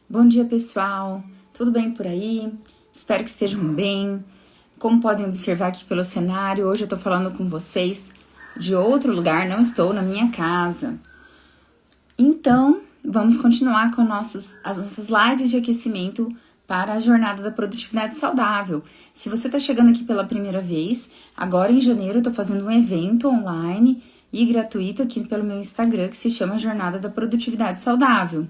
Bom dia, pessoal! Tudo bem por aí? Espero que estejam bem. Como podem observar aqui pelo cenário, hoje eu tô falando com vocês de outro lugar, não estou na minha casa. Então, vamos continuar com as nossas lives de aquecimento para a Jornada da Produtividade Saudável. Se você está chegando aqui pela primeira vez, agora em janeiro eu tô fazendo um evento online e gratuito aqui pelo meu Instagram que se chama Jornada da Produtividade Saudável.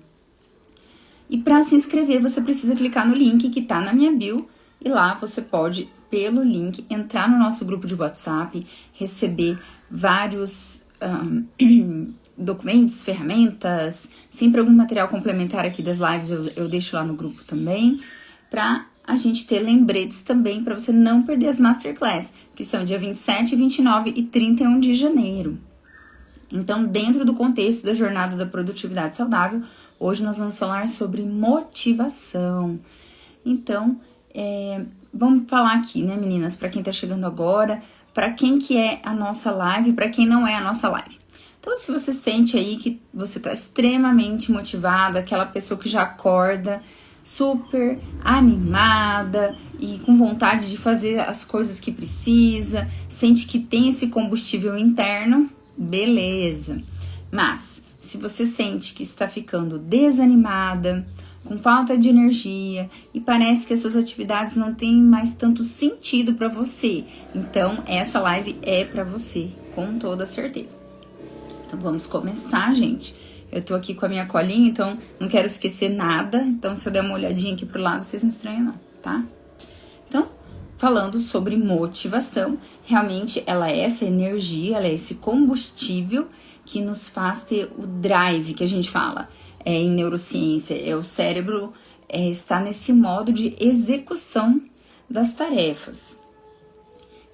E para se inscrever, você precisa clicar no link que está na minha bio e lá você pode, pelo link, entrar no nosso grupo de WhatsApp, receber vários documentos, ferramentas, sempre algum material complementar aqui das lives eu deixo lá no grupo também, para a gente ter lembretes também para você não perder as Masterclass, que são dia 27, 29 e 31 de janeiro. Então, dentro do contexto da Jornada da Produtividade Saudável, hoje nós vamos falar sobre motivação. Então, vamos falar aqui, né, meninas, para quem tá chegando agora, para quem que é a nossa live, para quem não é a nossa live. Então, se você sente aí que você tá extremamente motivada, aquela pessoa que já acorda super animada e com vontade de fazer as coisas que precisa, sente que tem esse combustível interno, beleza. Mas se você sente que está ficando desanimada, com falta de energia e parece que as suas atividades não têm mais tanto sentido para você, então essa live é para você, com toda certeza. Então vamos começar, gente. Eu tô aqui com a minha colinha, então não quero esquecer nada. Então se eu der uma olhadinha aqui pro lado, vocês não estranham não, tá? Então, falando sobre motivação, realmente ela é essa energia, ela é esse combustível que nos faz ter o drive, que a gente fala em neurociência, o cérebro está nesse modo de execução das tarefas.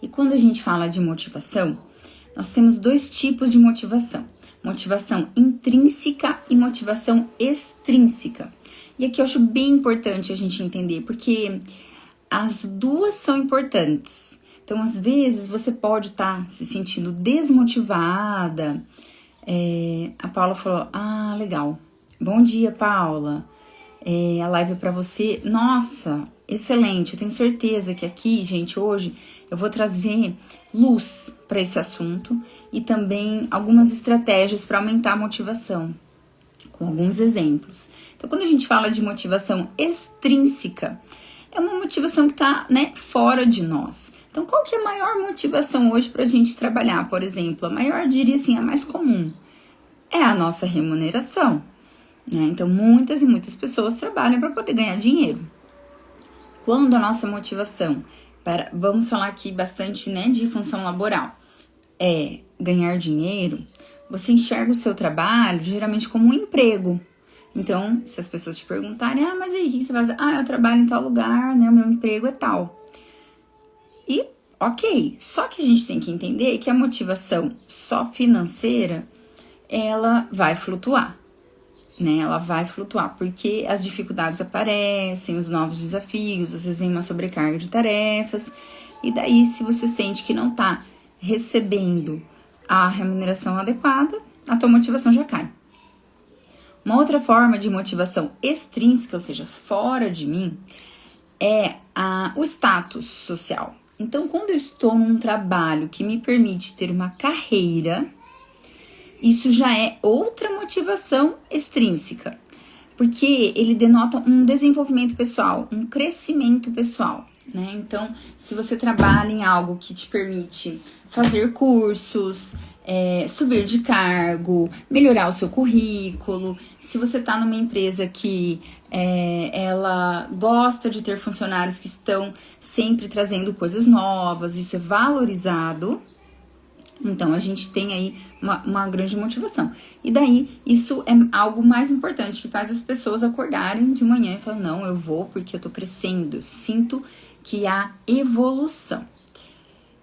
E quando a gente fala de motivação, nós temos dois tipos de motivação. Motivação intrínseca e motivação extrínseca. E aqui eu acho bem importante a gente entender, porque as duas são importantes. Então, às vezes, você pode estar se sentindo desmotivada. A Paula falou, legal. Bom dia, Paula. A live é pra você. Nossa, excelente. Eu tenho certeza que aqui, gente, hoje eu vou trazer luz para esse assunto e também algumas estratégias para aumentar a motivação, com alguns exemplos. Então, quando a gente fala de motivação extrínseca, é uma motivação que está, fora de nós. Então, qual que é a maior motivação hoje para a gente trabalhar? Por exemplo, a maior, diria assim, a mais comum, é a nossa remuneração. Então, muitas e muitas pessoas trabalham para poder ganhar dinheiro. Quando a nossa motivação, vamos falar aqui bastante, de função laboral, é ganhar dinheiro, você enxerga o seu trabalho geralmente como um emprego. Então, se as pessoas te perguntarem, mas aí, o que você vai fazer? Eu trabalho em tal lugar, o meu emprego é tal. E, ok, só que a gente tem que entender que a motivação só financeira, ela vai flutuar, Ela vai flutuar, porque as dificuldades aparecem, os novos desafios, às vezes vem uma sobrecarga de tarefas, e daí, se você sente que não tá recebendo a remuneração adequada, a tua motivação já cai. Uma outra forma de motivação extrínseca, ou seja, fora de mim, é o status social. Então, quando eu estou num trabalho que me permite ter uma carreira, isso já é outra motivação extrínseca, porque ele denota um desenvolvimento pessoal, um crescimento pessoal, Então, se você trabalha em algo que te permite fazer cursos, subir de cargo, melhorar o seu currículo, se você está numa empresa que ela gosta de ter funcionários que estão sempre trazendo coisas novas, isso é valorizado, então a gente tem aí uma grande motivação. E daí, isso é algo mais importante, que faz as pessoas acordarem de manhã e falar, não, eu vou porque eu tô crescendo, eu sinto que há evolução.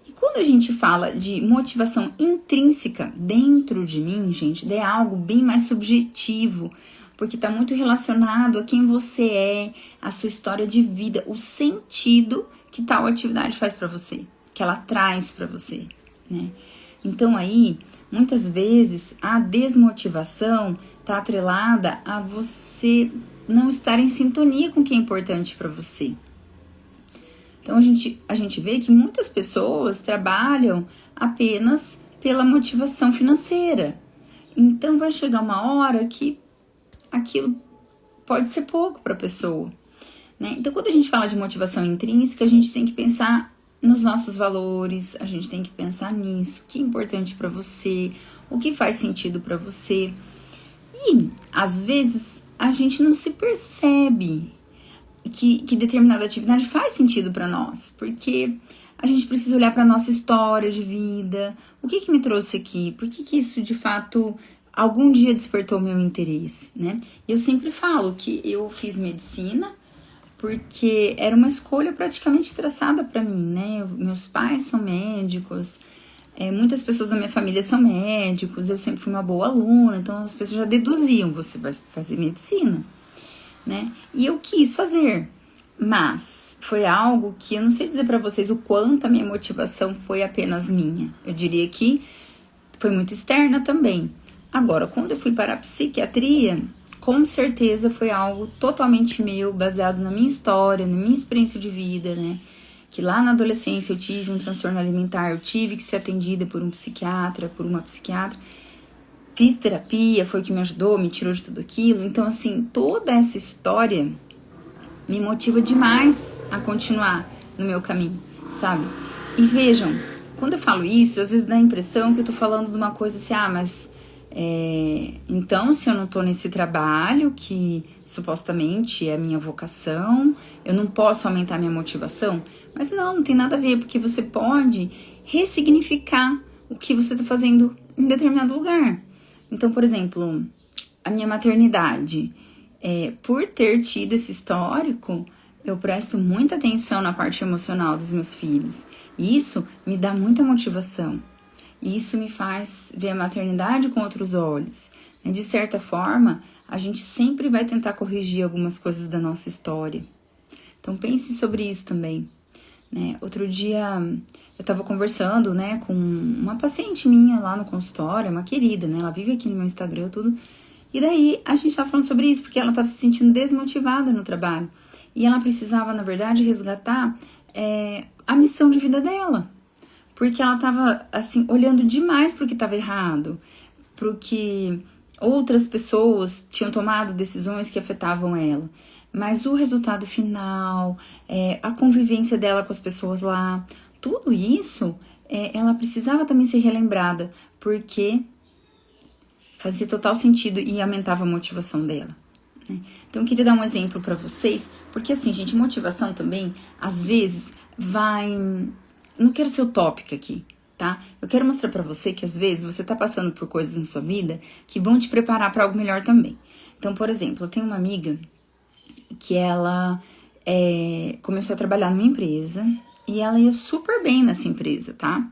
E quando a gente fala de motivação intrínseca dentro de mim, gente, é algo bem mais subjetivo, porque está muito relacionado a quem você é, a sua história de vida, o sentido que tal atividade faz para você, que ela traz para você, Então aí, muitas vezes, a desmotivação tá atrelada a você não estar em sintonia com o que é importante para você. Então a gente vê que muitas pessoas trabalham apenas pela motivação financeira. Então vai chegar uma hora que aquilo pode ser pouco para a pessoa, né? Então quando a gente fala de motivação intrínseca, a gente tem que pensar nos nossos valores, a gente tem que pensar nisso, o que é importante para você, o que faz sentido para você. E às vezes a gente não se percebe que determinada atividade faz sentido para nós, porque a gente precisa olhar para nossa história de vida, o que me trouxe aqui, por que isso de fato algum dia despertou meu interesse, né? Eu sempre falo que eu fiz medicina porque era uma escolha praticamente traçada para mim, né? Meus pais são médicos, muitas pessoas da minha família são médicos, eu sempre fui uma boa aluna, então as pessoas já deduziam, você vai fazer medicina, né? E eu quis fazer, mas foi algo que eu não sei dizer para vocês o quanto a minha motivação foi apenas minha. Eu diria que foi muito externa também. Agora, quando eu fui para a psiquiatria, com certeza foi algo totalmente meu, baseado na minha história, na minha experiência de vida, né? Que lá na adolescência eu tive um transtorno alimentar, eu tive que ser atendida por um psiquiatra, por uma psiquiatra. Fiz terapia, foi o que me ajudou, me tirou de tudo aquilo. Então, assim, toda essa história me motiva demais a continuar no meu caminho, sabe? E vejam, quando eu falo isso, às vezes dá a impressão que eu tô falando de uma coisa assim, mas... então, se eu não tô nesse trabalho, que supostamente é a minha vocação, eu não posso aumentar minha motivação? Mas não tem nada a ver, porque você pode ressignificar o que você tá fazendo em determinado lugar. Então, por exemplo, a minha maternidade, por ter tido esse histórico, eu presto muita atenção na parte emocional dos meus filhos. E isso me dá muita motivação. E isso me faz ver a maternidade com outros olhos. De certa forma, a gente sempre vai tentar corrigir algumas coisas da nossa história. Então pense sobre isso também. Outro dia eu estava conversando, com uma paciente minha lá no consultório, uma querida, ela vive aqui no meu Instagram tudo. E daí a gente estava falando sobre isso, porque ela estava se sentindo desmotivada no trabalho. E ela precisava, na verdade, resgatar a missão de vida dela. Porque ela estava, assim, olhando demais para o que estava errado, para o que outras pessoas tinham tomado decisões que afetavam ela. Mas o resultado final, a convivência dela com as pessoas lá, tudo isso, ela precisava também ser relembrada, porque fazia total sentido e aumentava a motivação dela. Então, eu queria dar um exemplo para vocês, porque assim, gente, motivação também, às vezes, vai... Não quero ser utópica aqui, tá? Eu quero mostrar pra você que às vezes você tá passando por coisas na sua vida que vão te preparar pra algo melhor também. Então, por exemplo, eu tenho uma amiga que ela começou a trabalhar numa empresa e ela ia super bem nessa empresa, tá?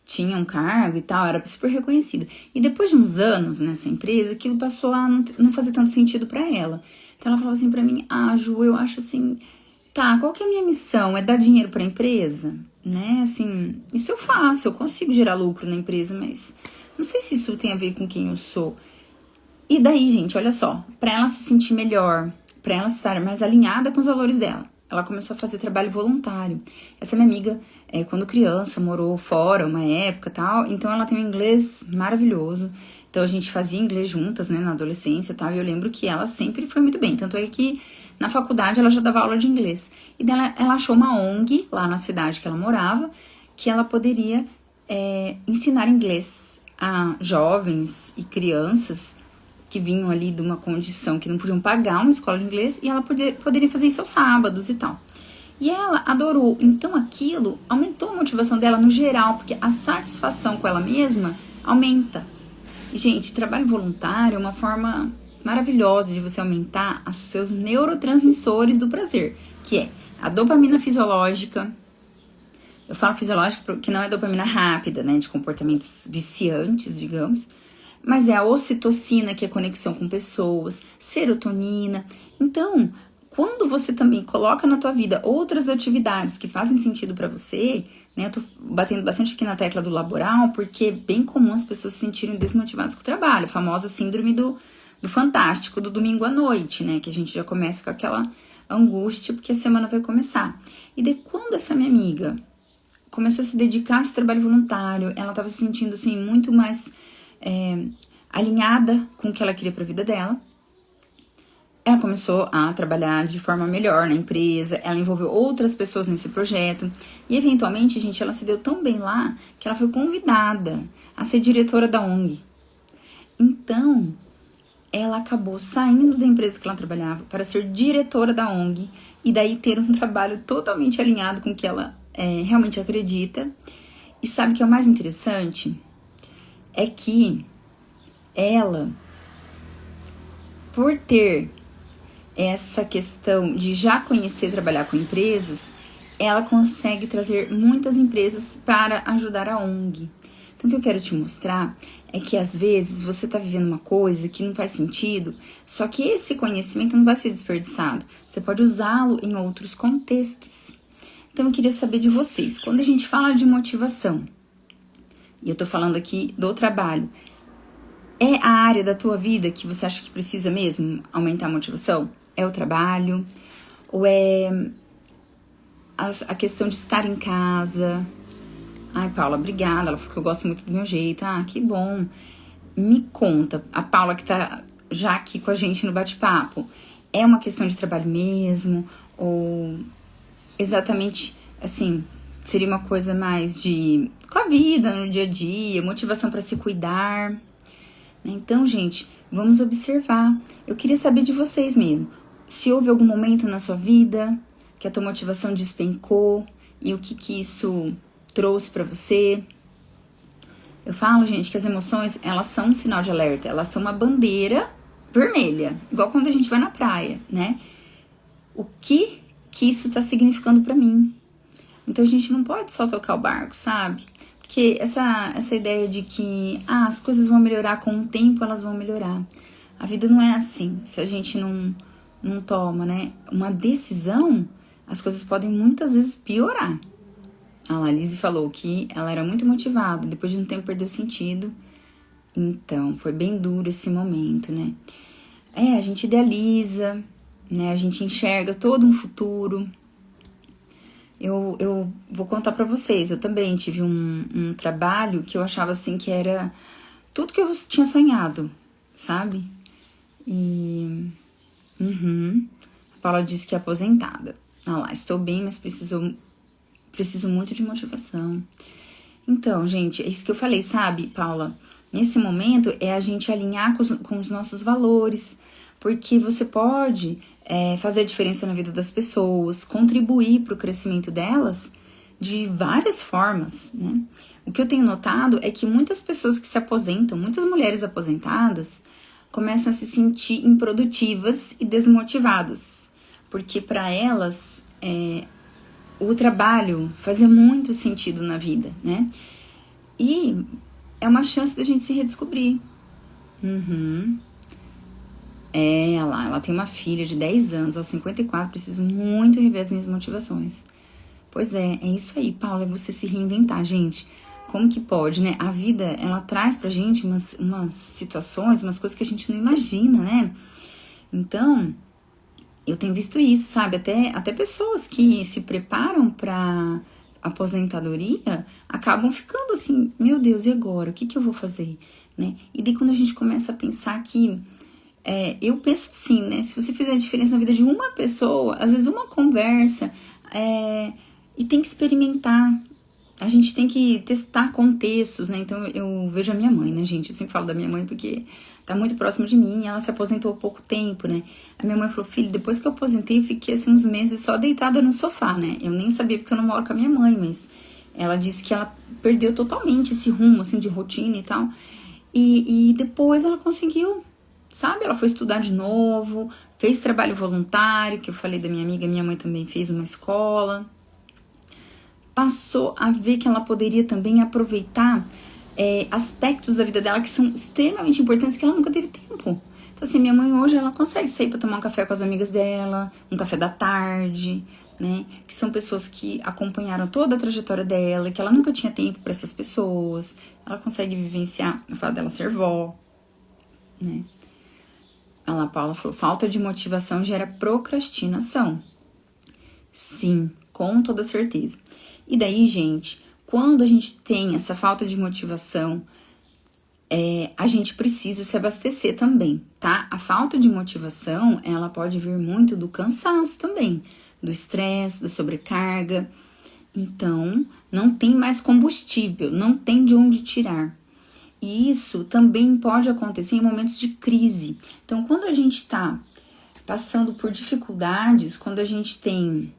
Tinha um cargo e tal, era super reconhecida. E depois de uns anos nessa empresa, aquilo passou a não fazer tanto sentido pra ela. Então ela falava assim pra mim, Ju, eu acho assim... Tá, qual que é a minha missão? É dar dinheiro pra empresa? Assim, isso eu faço, eu consigo gerar lucro na empresa, mas não sei se isso tem a ver com quem eu sou. E daí, gente, olha só, pra ela se sentir melhor, pra ela estar mais alinhada com os valores dela, ela começou a fazer trabalho voluntário. Essa minha amiga, quando criança, morou fora uma época e tal, então ela tem um inglês maravilhoso. Então a gente fazia inglês juntas, na adolescência e tal, e eu lembro que ela sempre foi muito bem, tanto é que na faculdade ela já dava aula de inglês. E daí ela achou uma ONG lá na cidade que ela morava, que ela poderia ensinar inglês a jovens e crianças que vinham ali de uma condição que não podiam pagar uma escola de inglês, e ela poderia fazer isso aos sábados e tal. E ela adorou. Então aquilo aumentou a motivação dela no geral, porque a satisfação com ela mesma aumenta. E, gente, trabalho voluntário é uma forma maravilhosa de você aumentar os seus neurotransmissores do prazer, que é a dopamina fisiológica. Eu falo fisiológica porque não é dopamina rápida, de comportamentos viciantes, digamos, mas é a ocitocina, que é conexão com pessoas, serotonina. Então, quando você também coloca na tua vida outras atividades que fazem sentido pra você, eu tô batendo bastante aqui na tecla do laboral, porque é bem comum as pessoas se sentirem desmotivadas com o trabalho, a famosa síndrome do do fantástico do domingo à noite, né? Que a gente já começa com aquela angústia, porque a semana vai começar. E daí, quando essa minha amiga começou a se dedicar a esse trabalho voluntário, ela estava se sentindo, assim, muito mais alinhada com o que ela queria para a vida dela. Ela começou a trabalhar de forma melhor na empresa, ela envolveu outras pessoas nesse projeto e, eventualmente, gente, ela se deu tão bem lá que ela foi convidada a ser diretora da ONG. Então, ela acabou saindo da empresa que ela trabalhava para ser diretora da ONG e daí ter um trabalho totalmente alinhado com o que ela realmente acredita. E sabe o que é o mais interessante? É que ela, por ter essa questão de já conhecer trabalhar com empresas, ela consegue trazer muitas empresas para ajudar a ONG. Então, o que eu quero te mostrar é que, às vezes, você está vivendo uma coisa que não faz sentido, só que esse conhecimento não vai ser desperdiçado. Você pode usá-lo em outros contextos. Então, eu queria saber de vocês, quando a gente fala de motivação, e eu tô falando aqui do trabalho, é a área da tua vida que você acha que precisa mesmo aumentar a motivação? É o trabalho? Ou é a questão de estar em casa? Ai, Paula, obrigada. Ela falou que eu gosto muito do meu jeito. Ah, que bom. Me conta, a Paula que tá já aqui com a gente no bate-papo, é uma questão de trabalho mesmo? Ou exatamente, assim, seria uma coisa mais de com a vida, no dia a dia, motivação para se cuidar? Então, gente, vamos observar. Eu queria saber de vocês mesmo. Se houve algum momento na sua vida que a tua motivação despencou e o que isso trouxe pra você. Eu falo, gente, que as emoções, elas são um sinal de alerta. Elas são uma bandeira vermelha. Igual quando a gente vai na praia, né? O que isso tá significando pra mim? Então, a gente não pode só tocar o barco, sabe? Porque essa ideia de que as coisas vão melhorar com o tempo, elas vão melhorar. A vida não é assim. Se a gente não toma, né, uma decisão, as coisas podem muitas vezes piorar. A Lalize falou que ela era muito motivada, depois de um tempo perdeu sentido. Então, foi bem duro esse momento, né? A gente idealiza, né? A gente enxerga todo um futuro. Eu vou contar pra vocês, eu também tive um trabalho que eu achava assim que era tudo que eu tinha sonhado, sabe? E... A Paula disse que é aposentada. Ah lá, estou bem, mas preciso muito de motivação. Então, gente, é isso que eu falei, sabe, Paula? Nesse momento é a gente alinhar com os nossos valores, porque você pode fazer a diferença na vida das pessoas, contribuir para o crescimento delas de várias formas, né? O que eu tenho notado é que muitas pessoas que se aposentam, muitas mulheres aposentadas, começam a se sentir improdutivas e desmotivadas, porque para elas o trabalho fazia muito sentido na vida, né? E é uma chance da gente se redescobrir. Ela tem uma filha de 10 anos, aos 54, preciso muito rever as minhas motivações. Pois é isso aí, Paula, é você se reinventar, gente. Como que pode, né? A vida, ela traz pra gente umas situações, umas coisas que a gente não imagina, né? Então, eu tenho visto isso, sabe? Até pessoas que se preparam pra aposentadoria acabam ficando assim, meu Deus, e agora? O que eu vou fazer? Né? E daí quando a gente começa a pensar que eu penso assim, né? Se você fizer a diferença na vida de uma pessoa, às vezes uma conversa, e tem que experimentar. A gente tem que testar contextos, né? Então, eu vejo a minha mãe, né, gente? Eu sempre falo da minha mãe porque tá muito próxima de mim. Ela se aposentou há pouco tempo, né? A minha mãe falou, filho, depois que eu aposentei, eu fiquei, assim, uns meses só deitada no sofá, né? Eu nem sabia porque eu não moro com a minha mãe, mas ela disse que ela perdeu totalmente esse rumo, assim, de rotina e tal. E depois ela conseguiu, sabe? Ela foi estudar de novo, fez trabalho voluntário, que eu falei da minha amiga, minha mãe também fez uma escola. Passou a ver que ela poderia também aproveitar aspectos da vida dela que são extremamente importantes, que ela nunca teve tempo. Então, assim, minha mãe hoje, ela consegue sair pra tomar um café com as amigas dela, um café da tarde, né? Que são pessoas que acompanharam toda a trajetória dela, que ela nunca tinha tempo pra essas pessoas. Ela consegue vivenciar o fato dela ser vó, né? A Paula falou, falta de motivação gera procrastinação. Sim, com toda certeza. E daí, gente, quando a gente tem essa falta de motivação, a gente precisa se abastecer também, tá? A falta de motivação, ela pode vir muito do cansaço também, do estresse, da sobrecarga. Então, não tem mais combustível, não tem de onde tirar. E isso também pode acontecer em momentos de crise. Então, quando a gente está passando por dificuldades, quando a gente tem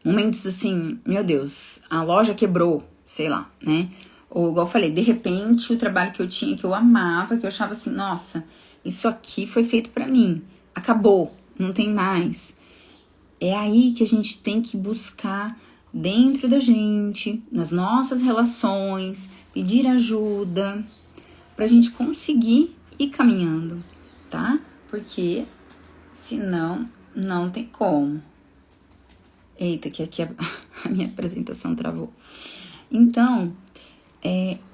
momentos assim, meu Deus, a loja quebrou, sei lá, né? Ou igual eu falei, de repente o trabalho que eu tinha, que eu amava, que eu achava assim, nossa, isso aqui foi feito pra mim, acabou, não tem mais. É aí que a gente tem que buscar dentro da gente, nas nossas relações, pedir ajuda, pra gente conseguir ir caminhando, tá? Porque senão não tem como. Eita, que aqui a minha apresentação travou. Então,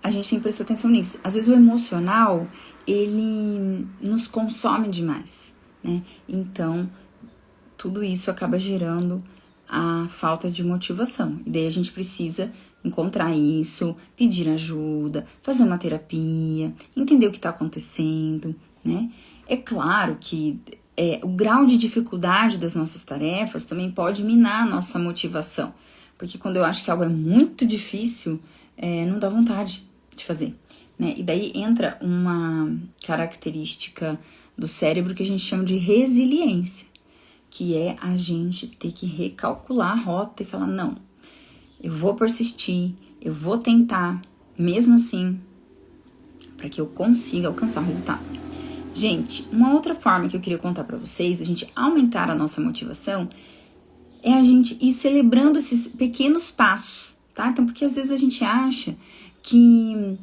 a gente tem que prestar atenção nisso. Às vezes o emocional, ele nos consome demais, né? Então, tudo isso acaba gerando a falta de motivação. E daí a gente precisa encontrar isso, pedir ajuda, fazer uma terapia, entender o que está acontecendo, né? É claro que o grau de dificuldade das nossas tarefas também pode minar a nossa motivação. Porque quando eu acho que algo é muito difícil, não dá vontade de fazer, né? E daí entra uma característica do cérebro que a gente chama de resiliência, que é a gente ter que recalcular a rota e falar, não, eu vou persistir, eu vou tentar, mesmo assim, para que eu consiga alcançar o resultado. Gente, uma outra forma que eu queria contar para vocês, a gente aumentar a nossa motivação, é a gente ir celebrando esses pequenos passos, tá? Então, porque às vezes a gente acha que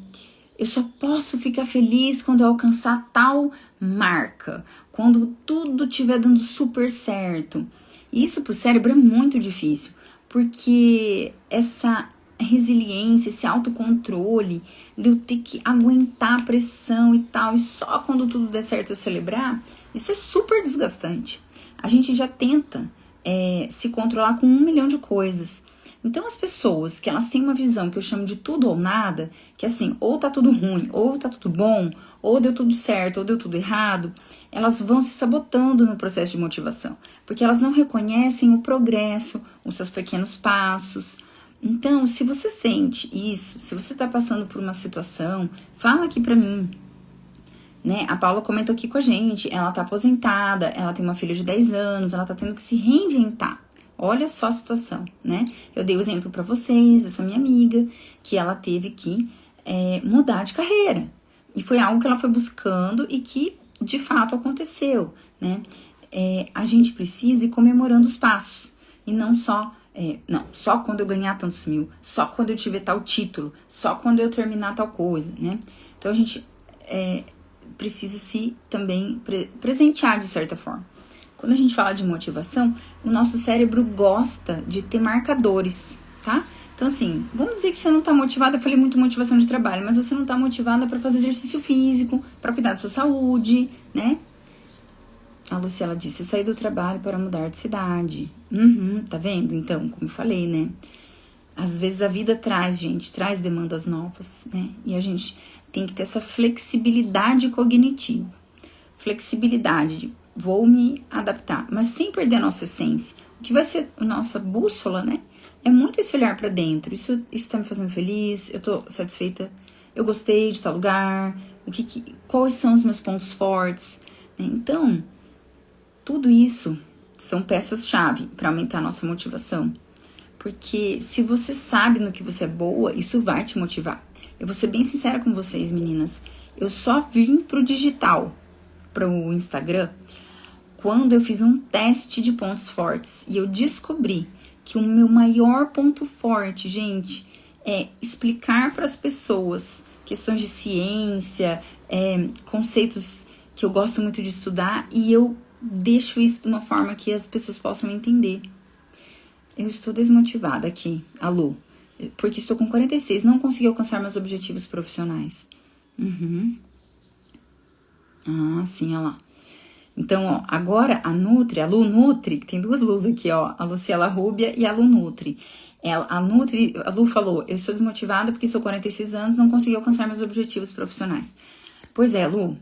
eu só posso ficar feliz quando eu alcançar tal marca, quando tudo estiver dando super certo. E isso pro cérebro é muito difícil, porque essa resiliência, esse autocontrole, de eu ter que aguentar a pressão e tal, e só quando tudo der certo eu celebrar, isso é super desgastante. A gente já tenta se controlar com 1 milhão de coisas. Então, as pessoas que elas têm uma visão que eu chamo de tudo ou nada, que assim, ou tá tudo ruim, ou tá tudo bom, ou deu tudo certo, ou deu tudo errado, elas vão se sabotando no processo de motivação, porque elas não reconhecem o progresso, os seus pequenos passos. Então, se você sente isso, se você tá passando por uma situação, fala aqui pra mim, né? A Paula comentou aqui com a gente, ela tá aposentada, ela tem uma filha de 10 anos, ela tá tendo que se reinventar. Olha só a situação, né? Eu dei o exemplo pra vocês, essa minha amiga, que ela teve que mudar de carreira. E foi algo que ela foi buscando e que, de fato, aconteceu, né? A gente precisa ir comemorando os passos. E não só, só quando eu ganhar tantos mil, só quando eu tiver tal título, só quando eu terminar tal coisa, né? Então, a gente precisa se também presentear de certa forma. Quando a gente fala de motivação, o nosso cérebro gosta de ter marcadores, tá? Então, assim, vamos dizer que você não tá motivada, eu falei muito motivação de trabalho, mas você não tá motivada para fazer exercício físico, para cuidar da sua saúde, né? A Luciela disse, eu saí do trabalho para mudar de cidade. Tá vendo? Então, como eu falei, né? Às vezes a vida traz demandas novas, né? E a gente tem que ter essa flexibilidade cognitiva. Flexibilidade, vou me adaptar, mas sem perder a nossa essência. O que vai ser a nossa bússola, né? É muito esse olhar pra dentro. Isso tá me fazendo feliz, eu tô satisfeita, eu gostei de tal lugar, quais são os meus pontos fortes, né? Então, tudo isso são peças-chave para aumentar a nossa motivação. Porque se você sabe no que você é boa, isso vai te motivar. Eu vou ser bem sincera com vocês, meninas. Eu só vim pro digital, pro Instagram, quando eu fiz um teste de pontos fortes. E eu descobri que o meu maior ponto forte, gente, é explicar para as pessoas questões de ciência, conceitos que eu gosto muito de estudar, e eu deixo isso de uma forma que as pessoas possam entender. Eu estou desmotivada aqui, alô, porque estou com 46, não consegui alcançar meus objetivos profissionais. Ah, sim, olha lá. Então, ó, agora a Nutri, a Lu Nutri, que tem duas Lus aqui, ó, a Luciela Rúbia e a Lu Nutri. A Lu falou, eu estou desmotivada porque estou 46 anos, não consegui alcançar meus objetivos profissionais. Pois é, Lu.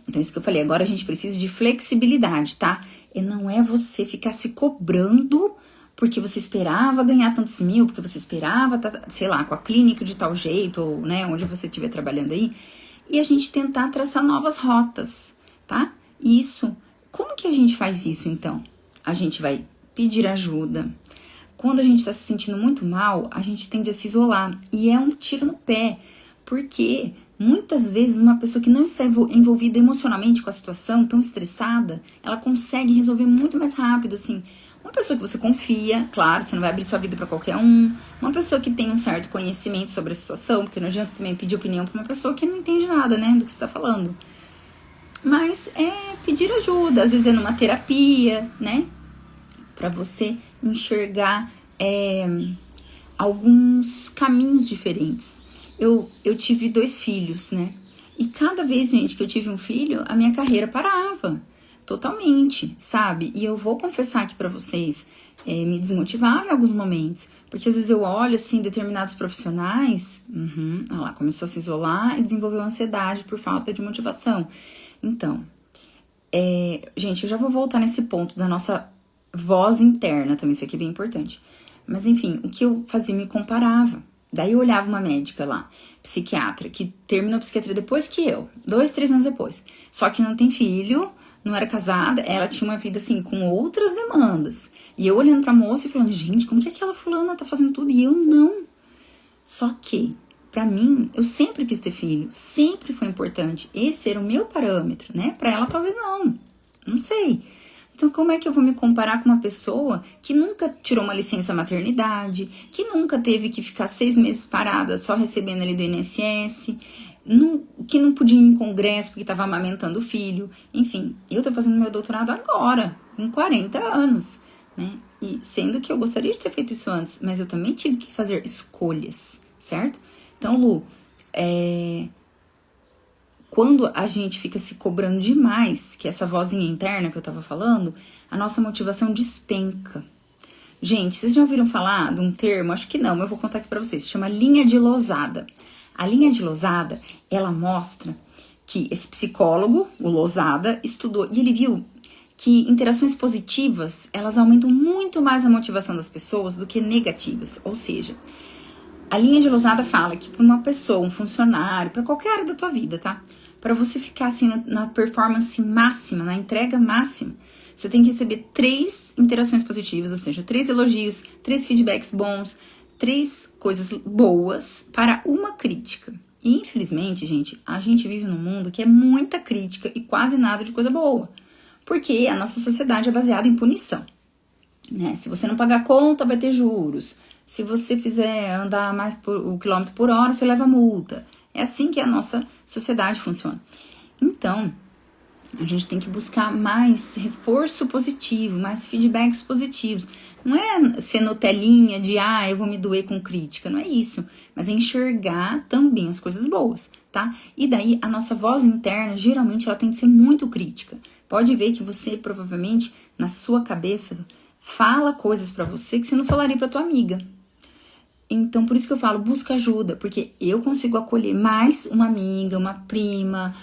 Então, isso que eu falei, agora a gente precisa de flexibilidade, tá? E não é você ficar se cobrando porque você esperava ganhar tantos mil, porque você esperava, sei lá, com a clínica de tal jeito, ou, né, onde você estiver trabalhando aí, e a gente tentar traçar novas rotas, tá? Isso, como que a gente faz isso, então? A gente vai pedir ajuda. Quando a gente tá se sentindo muito mal, a gente tende a se isolar, e é um tiro no pé, porque muitas vezes uma pessoa que não está envolvida emocionalmente com a situação, tão estressada, ela consegue resolver muito mais rápido, assim. Uma pessoa que você confia, claro, você não vai abrir sua vida para qualquer um. Uma pessoa que tem um certo conhecimento sobre a situação, porque não adianta também pedir opinião para uma pessoa que não entende nada, né, do que você está falando. Mas é pedir ajuda, às vezes é numa terapia, né, para você enxergar alguns caminhos diferentes. Eu tive 2 filhos, né, e cada vez, gente, que eu tive um filho, a minha carreira parava. Totalmente, sabe? E eu vou confessar aqui pra vocês, me desmotivava em alguns momentos, porque às vezes eu olho, assim, determinados profissionais, olha lá, começou a se isolar e desenvolveu ansiedade por falta de motivação. Então, gente, eu já vou voltar nesse ponto da nossa voz interna também, isso aqui é bem importante. Mas, enfim, o que eu fazia, me comparava. Daí eu olhava uma médica lá, psiquiatra, que terminou a psiquiatria depois que eu, 2, 3 anos depois. Só que não tem filho, não era casada, ela tinha uma vida, assim, com outras demandas. E eu olhando pra moça e falando, gente, como que aquela fulana tá fazendo tudo? E eu não. Só que, pra mim, eu sempre quis ter filho, sempre foi importante. Esse era o meu parâmetro, né? Pra ela, talvez não sei. Então, como é que eu vou me comparar com uma pessoa que nunca tirou uma licença maternidade, que nunca teve que ficar 6 meses parada só recebendo ali do INSS, que não podia ir em congresso porque estava amamentando o filho. Enfim, eu tô fazendo meu doutorado agora, com 40 anos, né? E sendo que eu gostaria de ter feito isso antes, mas eu também tive que fazer escolhas, certo? Então, Lu, quando a gente fica se cobrando demais, que é essa vozinha interna que eu tava falando, a nossa motivação despenca. Gente, vocês já ouviram falar de um termo? Acho que não, mas eu vou contar aqui pra vocês. Se chama linha de Losada. A linha de Losada, ela mostra que esse psicólogo, o Losada, estudou e ele viu que interações positivas, elas aumentam muito mais a motivação das pessoas do que negativas. Ou seja, a linha de Losada fala que para uma pessoa, um funcionário, para qualquer área da tua vida, tá? Para você ficar assim na performance máxima, na entrega máxima, você tem que receber 3 interações positivas, ou seja, 3 elogios, 3 feedbacks bons, 3 coisas boas para uma crítica. E infelizmente, gente, a gente vive num mundo que é muita crítica e quase nada de coisa boa. Porque a nossa sociedade é baseada em punição, né? Se você não pagar a conta, vai ter juros. Se você fizer andar mais o quilômetro por hora, você leva multa. É assim que a nossa sociedade funciona. Então, a gente tem que buscar mais reforço positivo, mais feedbacks positivos. Não é ser Nutelinha de, eu vou me doer com crítica. Não é isso. Mas é enxergar também as coisas boas, tá? E daí, a nossa voz interna, geralmente, ela tem que ser muito crítica. Pode ver que você, provavelmente, na sua cabeça, fala coisas pra você que você não falaria pra tua amiga. Então, por isso que eu falo, busca ajuda, porque eu consigo acolher mais uma amiga, uma prima,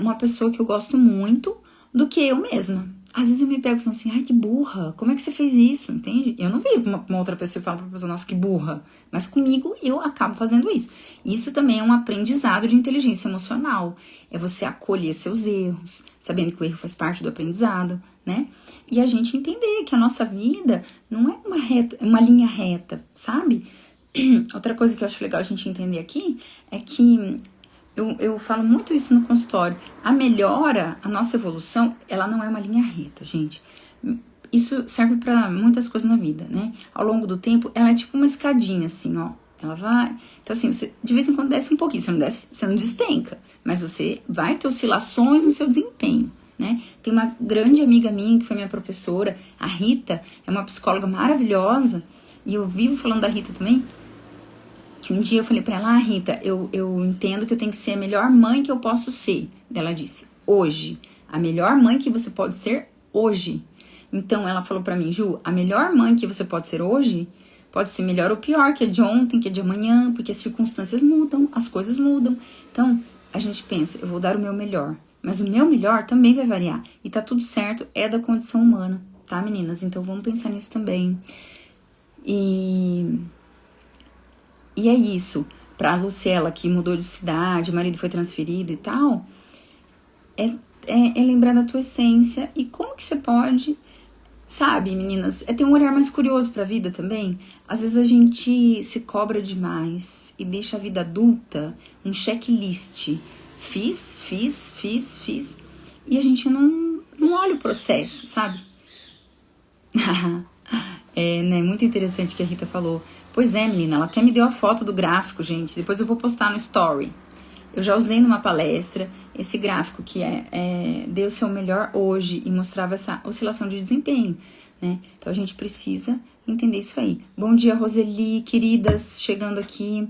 uma pessoa que eu gosto muito, do que eu mesma. Às vezes eu me pego e falo assim, ai, que burra, como é que você fez isso, entende? Eu não viro pra uma outra pessoa e falo pra pessoa, nossa, que burra. Mas comigo, eu acabo fazendo isso. Isso também é um aprendizado de inteligência emocional. É você acolher seus erros, sabendo que o erro faz parte do aprendizado, né? E a gente entender que a nossa vida não é uma linha reta, sabe? Outra coisa que eu acho legal a gente entender aqui é que eu falo muito isso no consultório. A melhora, a nossa evolução, ela não é uma linha reta, gente. Isso serve pra muitas coisas na vida, né? Ao longo do tempo, ela é tipo uma escadinha, assim, ó. Ela vai... Então, assim, você de vez em quando desce um pouquinho. Você não despenca, mas você vai ter oscilações no seu desempenho, né? Tem uma grande amiga minha, que foi minha professora, a Rita, é uma psicóloga maravilhosa, e eu vivo falando da Rita também, que um dia eu falei pra ela, Rita, eu entendo que eu tenho que ser a melhor mãe que eu posso ser. Ela disse, hoje, A melhor mãe que você pode ser hoje. Então, ela falou pra mim, Ju, a melhor mãe que você pode ser hoje pode ser melhor ou pior que a de ontem, que a de amanhã, porque as circunstâncias mudam, as coisas mudam. Então, a gente pensa, eu vou dar o meu melhor. Mas o meu melhor também vai variar. E tá tudo certo, é da condição humana, tá, meninas? Então, vamos pensar nisso também. E é isso. Pra Luciela, que mudou de cidade, o marido foi transferido e tal, é lembrar da tua essência. E como que você pode, sabe, meninas, ter um olhar mais curioso pra vida também. Às vezes a gente se cobra demais e deixa a vida adulta um checklist. Fiz. E a gente não olha o processo, sabe? Né? Muito interessante o que a Rita falou. Pois é, menina, ela até me deu a foto do gráfico, gente. Depois eu vou postar no story. Eu já usei numa palestra esse gráfico que dê o seu melhor hoje e mostrava essa oscilação de desempenho, né? Então a gente precisa entender isso aí. Bom dia, Roseli, queridas, chegando aqui.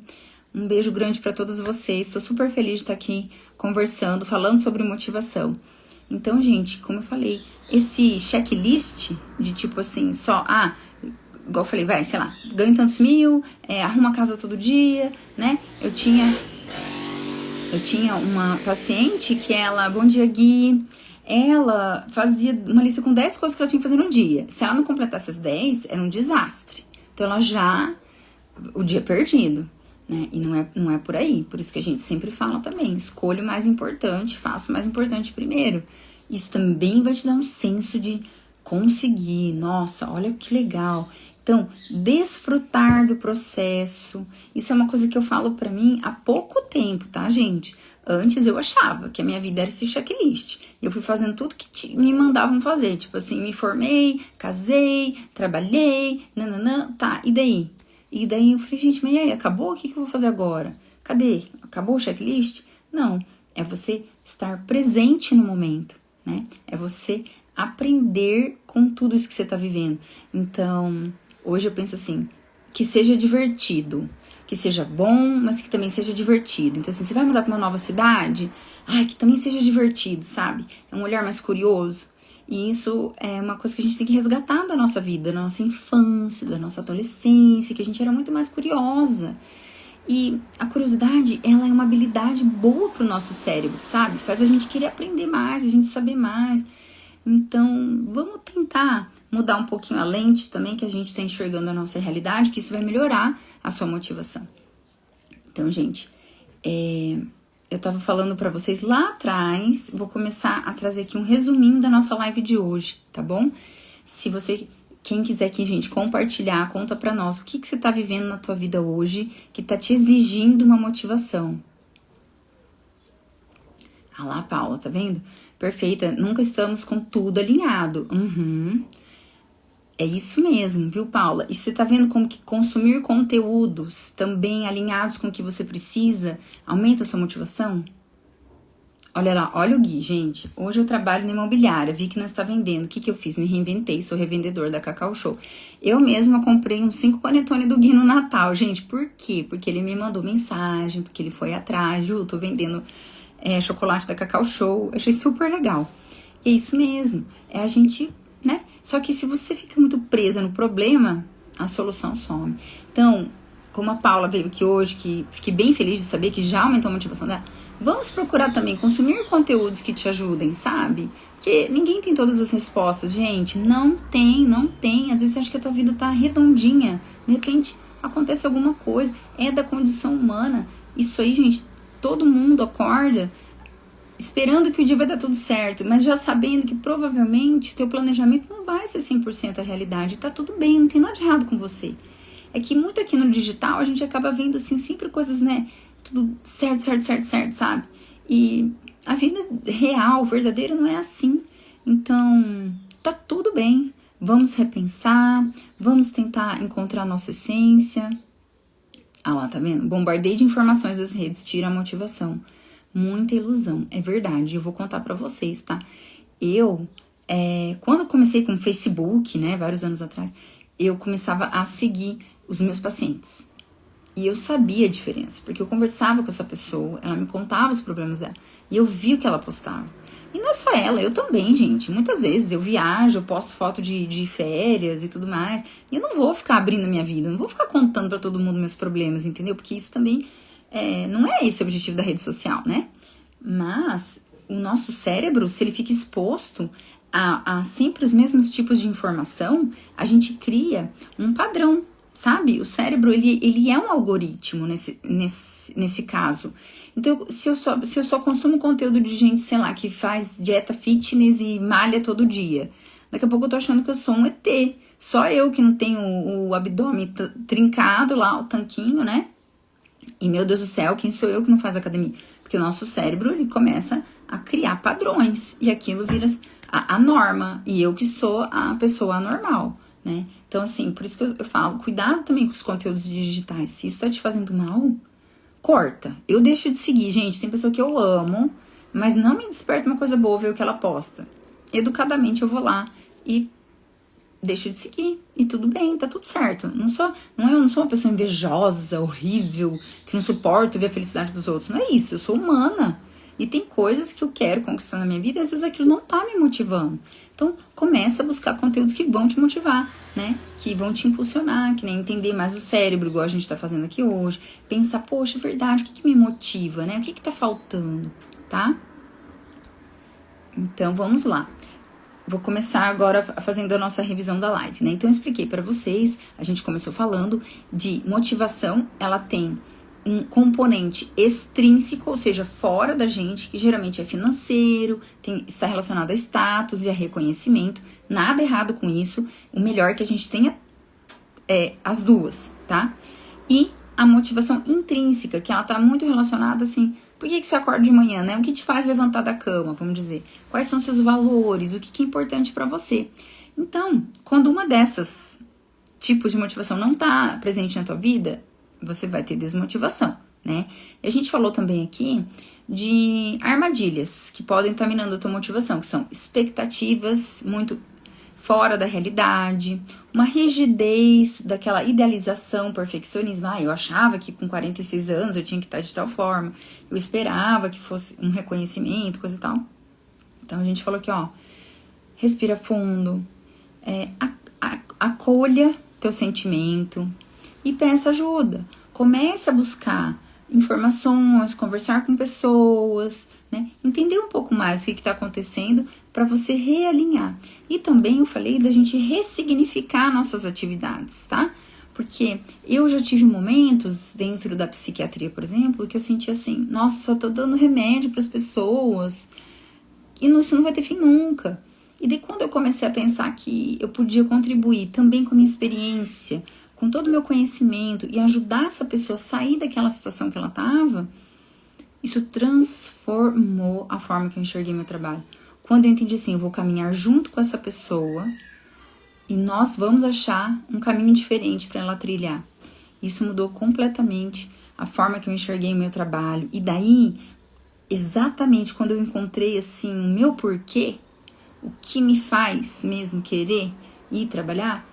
Um beijo grande para todas vocês. Estou super feliz de estar aqui conversando, falando sobre motivação. Então, gente, como eu falei, esse checklist de tipo assim, igual eu falei, vai, sei lá, ganho tantos mil, arrumo a casa todo dia, né? Eu tinha uma paciente que ela, bom dia, Gui, ela fazia uma lista com 10 coisas que ela tinha que fazer no dia. Se ela não completasse as 10, era um desastre. Então, o dia perdido, né? E não é por aí. Por isso que a gente sempre fala também, escolha o mais importante, faça o mais importante primeiro. Isso também vai te dar um senso de conseguir. Nossa, olha que legal. Então, desfrutar do processo, isso é uma coisa que eu falo pra mim há pouco tempo, tá, gente? Antes eu achava que a minha vida era esse checklist. Eu fui fazendo tudo que me mandavam fazer. Tipo assim, me formei, casei, trabalhei, tá, e daí? E daí eu falei, gente, mas e aí, acabou? O que eu vou fazer agora? Cadê? Acabou o checklist? Não, é você estar presente no momento, né? É você aprender com tudo isso que você tá vivendo. Então, hoje eu penso assim, que seja divertido, que seja bom, mas que também seja divertido. Então, assim, você vai mudar pra uma nova cidade, que também seja divertido, sabe? É um olhar mais curioso. E isso é uma coisa que a gente tem que resgatar da nossa vida, da nossa infância, da nossa adolescência, que a gente era muito mais curiosa. E a curiosidade, ela é uma habilidade boa pro nosso cérebro, sabe? Faz a gente querer aprender mais, a gente saber mais. Então, vamos tentar mudar um pouquinho a lente também que a gente está enxergando a nossa realidade, que isso vai melhorar a sua motivação. Então, gente, eu tava falando pra vocês lá atrás, vou começar a trazer aqui um resuminho da nossa live de hoje, tá bom? Quem quiser aqui, gente, compartilhar, conta pra nós o que você tá vivendo na tua vida hoje que tá te exigindo uma motivação. Ah lá, Paula, tá vendo? Perfeita, nunca estamos com tudo alinhado. É isso mesmo, viu, Paula? E você tá vendo como que consumir conteúdos também alinhados com o que você precisa aumenta a sua motivação? Olha lá, olha o Gui, gente. Hoje eu trabalho na imobiliária, vi que não está vendendo. O que eu fiz? Me reinventei, sou revendedor da Cacau Show. Eu mesma comprei uns 5 panetone do Gui no Natal, gente. Por quê? Porque ele me mandou mensagem, porque ele foi atrás. Ju, tô vendendo chocolate da Cacau Show. Achei super legal. E é isso mesmo. É a gente, né? Só que se você fica muito presa no problema, a solução some. Então, como a Paula veio aqui hoje, que fiquei bem feliz de saber que já aumentou a motivação dela, vamos procurar também consumir conteúdos que te ajudem, sabe? Porque ninguém tem todas as respostas, gente. Não tem. Às vezes você acha que a tua vida tá redondinha. De repente, acontece alguma coisa. É da condição humana. Isso aí, gente, todo mundo acorda esperando que o dia vai dar tudo certo, mas já sabendo que provavelmente o teu planejamento não vai ser 100% a realidade. Tá tudo bem, não tem nada de errado com você. É que muito aqui no digital a gente acaba vendo, assim, sempre coisas, né? Tudo certo, sabe? E a vida real, verdadeira, não é assim. Então, tá tudo bem. Vamos repensar, vamos tentar encontrar a nossa essência. Ah lá, tá vendo? Bombardeio de informações das redes tira a motivação. Muita ilusão, é verdade. Eu vou contar pra vocês, tá? Quando eu comecei com o Facebook, né, vários anos atrás, eu começava a seguir os meus pacientes. E eu sabia a diferença, porque eu conversava com essa pessoa, ela me contava os problemas dela, e eu vi o que ela postava. E não é só ela, eu também, gente. Muitas vezes eu viajo, eu posto foto de férias e tudo mais. E eu não vou ficar abrindo minha vida, não vou ficar contando pra todo mundo meus problemas, entendeu? Porque isso também não é esse o objetivo da rede social, né? Mas o nosso cérebro, se ele fica exposto a sempre os mesmos tipos de informação, a gente cria um padrão, sabe? O cérebro, ele é um algoritmo nesse caso. Então, se eu só consumo conteúdo de gente, sei lá, que faz dieta fitness e malha todo dia, daqui a pouco eu tô achando que eu sou um ET. Só eu que não tenho o abdômen trincado lá, o tanquinho, né? E, meu Deus do céu, quem sou eu que não faz academia? Porque o nosso cérebro, ele começa a criar padrões. E aquilo vira a norma. E eu que sou a pessoa anormal, né? Então, assim, por isso que eu falo, cuidado também com os conteúdos digitais. Se isso tá te fazendo mal, corta. Eu deixo de seguir, gente. Tem pessoa que eu amo, mas não me desperta uma coisa boa ver o que ela posta. Educadamente eu vou lá e deixo de seguir. E tudo bem, tá tudo certo. Eu não sou uma pessoa invejosa, horrível, que não suporto ver a felicidade dos outros. Não é isso, eu sou humana. E tem coisas que eu quero conquistar na minha vida e às vezes aquilo não tá me motivando. Então, começa a buscar conteúdos que vão te motivar, né? Que vão te impulsionar, que nem entender mais o cérebro, igual a gente tá fazendo aqui hoje. Pensar, poxa, é verdade, o que me motiva, né? O que tá faltando, tá? Então, vamos lá. Vou começar agora fazendo a nossa revisão da live, né? Então, eu expliquei para vocês, a gente começou falando de motivação, ela tem um componente extrínseco, ou seja, fora da gente, que geralmente é financeiro, está relacionado a status e a reconhecimento. Nada errado com isso. O melhor é que a gente tenha as duas, tá? E a motivação intrínseca, que ela tá muito relacionada, assim, por que você acorda de manhã, né? O que te faz levantar da cama, vamos dizer? Quais são seus valores? O que é importante para você? Então, quando uma dessas tipos de motivação não tá presente na tua vida, você vai ter desmotivação, né? E a gente falou também aqui de armadilhas que podem estar minando a tua motivação, que são expectativas muito fora da realidade, uma rigidez daquela idealização, perfeccionismo. Eu achava que com 46 anos eu tinha que estar de tal forma, eu esperava que fosse um reconhecimento, coisa e tal. Então a gente falou aqui, ó, respira fundo, acolha teu sentimento e peça ajuda. Comece a buscar informações, conversar com pessoas, né? Entender um pouco mais o que está acontecendo para você realinhar. E também eu falei da gente ressignificar nossas atividades, tá? Porque eu já tive momentos dentro da psiquiatria, por exemplo, que eu senti assim, nossa, só tô dando remédio para as pessoas e isso não vai ter fim nunca. E daí quando eu comecei a pensar que eu podia contribuir também com a minha experiência, com todo o meu conhecimento e ajudar essa pessoa a sair daquela situação que ela estava, isso transformou a forma que eu enxerguei meu trabalho. Quando eu entendi assim, eu vou caminhar junto com essa pessoa e nós vamos achar um caminho diferente para ela trilhar. Isso mudou completamente a forma que eu enxerguei o meu trabalho. E daí, exatamente quando eu encontrei assim o meu porquê, o que me faz mesmo querer ir trabalhar,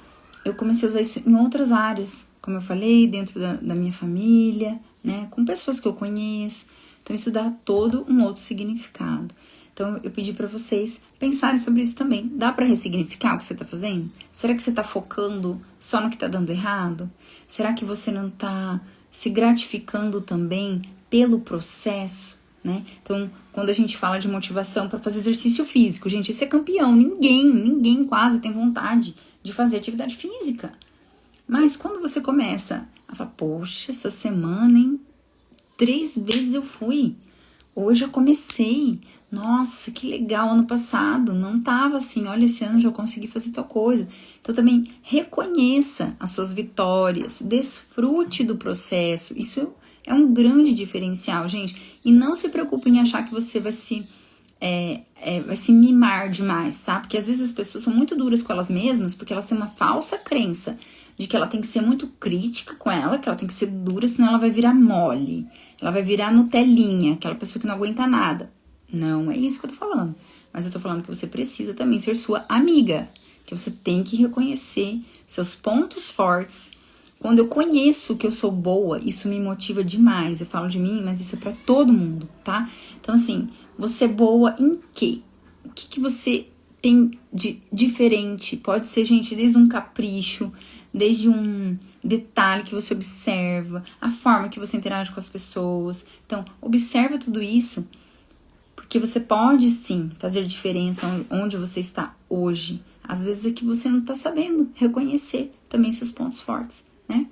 eu comecei a usar isso em outras áreas, como eu falei, dentro da minha família, né, com pessoas que eu conheço. Então, isso dá todo um outro significado. Então, eu pedi para vocês pensarem sobre isso também. Dá para ressignificar o que você tá fazendo? Será que você tá focando só no que tá dando errado? Será que você não tá se gratificando também pelo processo, né? Então, quando a gente fala de motivação para fazer exercício físico, gente, esse é campeão. Ninguém quase tem vontade de fazer atividade física. Mas quando você começa a falar, poxa, essa semana, hein? 3 vezes eu fui. Hoje eu comecei. Nossa, que legal, ano passado não tava assim. Olha, esse ano já consegui fazer tal coisa. Então também reconheça as suas vitórias, desfrute do processo. Isso é um grande diferencial, gente. E não se preocupe em achar que você vai se mimar demais, tá? Porque às vezes as pessoas são muito duras com elas mesmas, porque elas têm uma falsa crença de que ela tem que ser muito crítica com ela, que ela tem que ser dura, senão ela vai virar mole. Ela vai virar Nutelinha, aquela pessoa que não aguenta nada. Não é isso que eu tô falando. Mas eu tô falando que você precisa também ser sua amiga, que você tem que reconhecer seus pontos fortes. Quando eu conheço que eu sou boa, isso me motiva demais. Eu falo de mim, mas isso é pra todo mundo, tá? Então, assim, você é boa em quê? o que você tem de diferente. Pode ser, gente, desde um capricho, desde um detalhe que você observa, a forma que você interage com as pessoas. Então, observa tudo isso, porque você pode sim fazer diferença onde você está hoje. Às vezes é que você não está sabendo reconhecer também seus pontos fortes, né?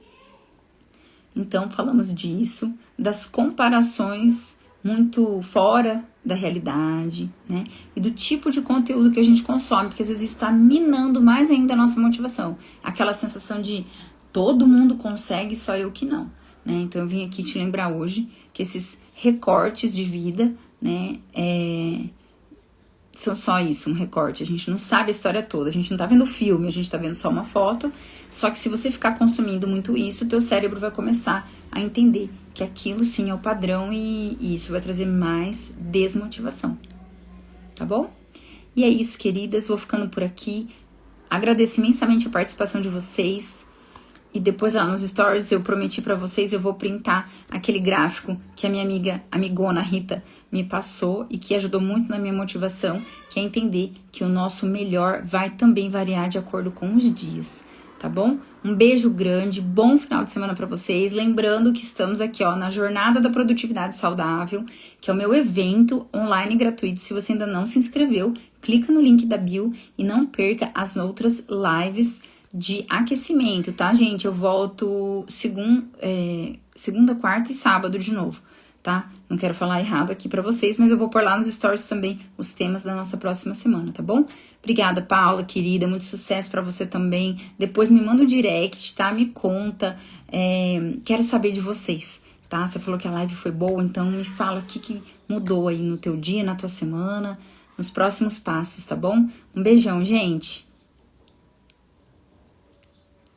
Então, falamos disso, das comparações muito fora da realidade, né? E do tipo de conteúdo que a gente consome, porque às vezes está minando mais ainda a nossa motivação. Aquela sensação de todo mundo consegue, só eu que não, né? Então, eu vim aqui te lembrar hoje que esses recortes de vida, né, são só isso, um recorte. A gente não sabe a história toda, a gente não tá vendo o filme, a gente tá vendo só uma foto. Só que se você ficar consumindo muito isso, o teu cérebro vai começar a entender que aquilo sim é o padrão e isso vai trazer mais desmotivação. Tá bom? E é isso, queridas, vou ficando por aqui. Agradeço imensamente a participação de vocês. E depois lá nos stories eu prometi pra vocês, eu vou printar aquele gráfico que a minha amigona Rita me passou e que ajudou muito na minha motivação, que é entender que o nosso melhor vai também variar de acordo com os dias, tá bom? Um beijo grande, bom final de semana pra vocês. Lembrando que estamos aqui, ó, na Jornada da Produtividade Saudável, que é o meu evento online gratuito. Se você ainda não se inscreveu, clica no link da bio e não perca as outras lives de aquecimento, tá, gente? Eu volto segunda, quarta e sábado de novo, tá? Não quero falar errado aqui pra vocês, mas eu vou pôr lá nos stories também os temas da nossa próxima semana, tá bom? Obrigada, Paula, querida, muito sucesso pra você também. Depois me manda um direct, tá? Me conta, quero saber de vocês, tá? Você falou que a live foi boa, então me fala o que mudou aí no teu dia, na tua semana, nos próximos passos, tá bom? Um beijão, gente!